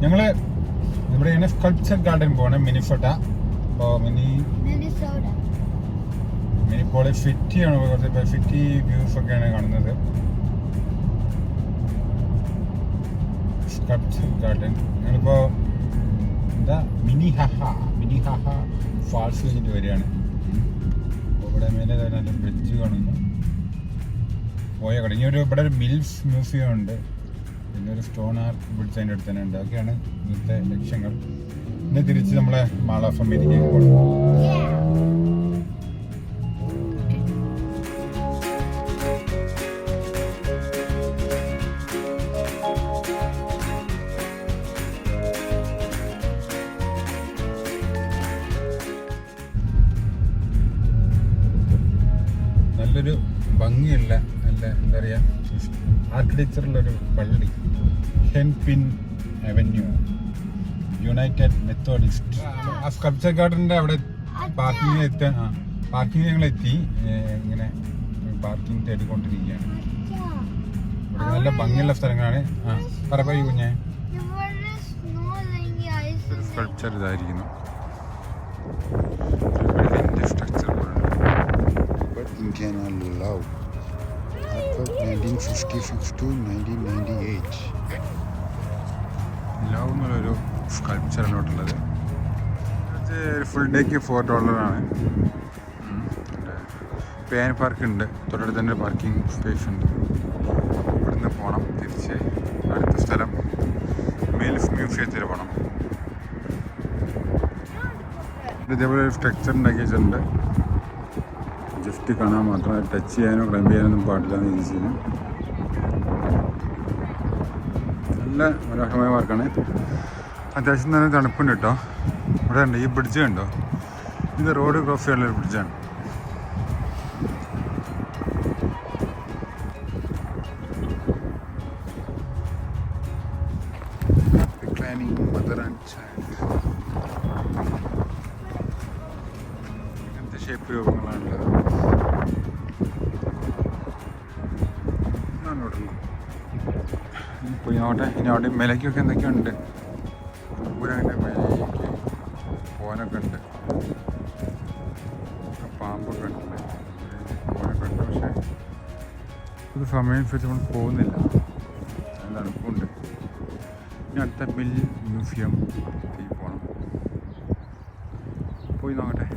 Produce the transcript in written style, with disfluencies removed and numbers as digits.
ഞങ്ങള് ഇവിടെയാണ് sculpture garden പോകണം, മിനിസോട്ട. അപ്പോൾ മിനിപ്പോൾ സിറ്റിയാണ്, കുറച്ച് സിറ്റി വ്യൂസ് ഒക്കെയാണ് കാണുന്നത്. സ്കൾപ്ചർ ഗാർഡൻ ഞങ്ങളിപ്പോ എന്താ മിനി ഹഹ ഫാൾസ് കഴിഞ്ഞിട്ട് വരികയാണ്. ഇവിടെ മേലെ നല്ല ബ്രിഡ്ജ് കാണുന്നു, പോയ കട. ഇനി ഇവിടെ ഒരു മിൽസ് മ്യൂസിയം ഉണ്ട്, പിന്നെ ഒരു സ്റ്റോൺ ആർട്ട് ബ്രിഡ്ജ് അതിൻ്റെ അടുത്ത് തന്നെ ഉണ്ട്. അതൊക്കെയാണ് ഇന്നത്തെ ലക്ഷ്യങ്ങൾ. ഇന്ന് തിരിച്ച് നമ്മളെ മാൾ ഓഫ് അമേരിക്കയിൽ പോകണം. നല്ലൊരു ഭംഗിയുള്ള നല്ല എന്താ പറയുക ആർക്കിടെക്ചറിലൊരു പള്ളി, ഹെൻപിൻ അവന്യൂ, യുണൈറ്റഡ് മെത്തോഡിസ്റ്റ്. ആ സ്കൾപ്ചർ ഗാർഡൻ്റെ അവിടെ പാർക്കിംഗ് ഞങ്ങളെത്തി. ഇങ്ങനെ പാർക്കിംഗ് തേടിക്കൊണ്ടിരിക്കുകയാണ്. ഇവിടെ നല്ല ഭംഗിയുള്ള സ്ഥലങ്ങളാണ്. പറയൂ കുഞ്ഞെ. സ്കൾപ്ചർ ഇതായിരിക്കുന്നു. Structure Indiana Love, 1956 to 1998. Love എന്നുള്ളൊരു സ്കൾപ്ചറിലോട്ടുള്ളത്. ഫുൾ ഡേക്ക് $4 പേൻ പാർക്ക് ഉണ്ട്, തൊട്ടടുത്ത് തന്നെ പാർക്കിംഗ് സ്പേസ് ഉണ്ട്. ഇവിടുന്ന് പോകണം തിരിച്ച് അടുത്ത സ്ഥലം മിൽസ് മ്യൂസിയത്തിൽ പോകണം. ഇതേപോലെ ഒരു സ്ട്രക്ചർ ഉണ്ടാക്കി വെച്ചിട്ടുണ്ട്, ജസ്റ്റ് കാണാൻ മാത്രം, ടച്ച് ചെയ്യാനോ ക്ലൈംബ് ചെയ്യാനൊന്നും പാടില്ല എന്ന് ചോദിച്ചാൽ. നല്ല മനോഹരമായ പാർക്കാണ്. അത്യാവശ്യം നല്ല തണുപ്പുണ്ട് കേട്ടോ. ഇവിടെ ഉണ്ട് ഈ ബ്രിഡ്ജ് കണ്ടോ, ഇത് റോഡ് ക്രോസ് ചെയ്യാനുള്ളൊരു ബ്രിഡ്ജാണ്. ഇങ്ങനത്തെ ഷേപ്പ് രൂപങ്ങളാണുള്ളത്. പോയി നോട്ടെ. ഇനി അവിടെ മേലേക്കൊക്കെ എന്തൊക്കെയുണ്ട്, പൂരങ്ങനെ മേലേക്ക് പോകാനൊക്കെ ഉണ്ട്, പാമ്പൊക്കെ ഉണ്ട്, പോകാനൊക്കെ ഉണ്ട്. പക്ഷേ ഇത് സമയം വെച്ച് നമ്മൾ പോകുന്നില്ല, നല്ല തണുപ്പുണ്ട്. ഇനി അടുത്ത മിൽ മ്യൂസിയം പോകണം, പോയി നോക്കട്ടെ.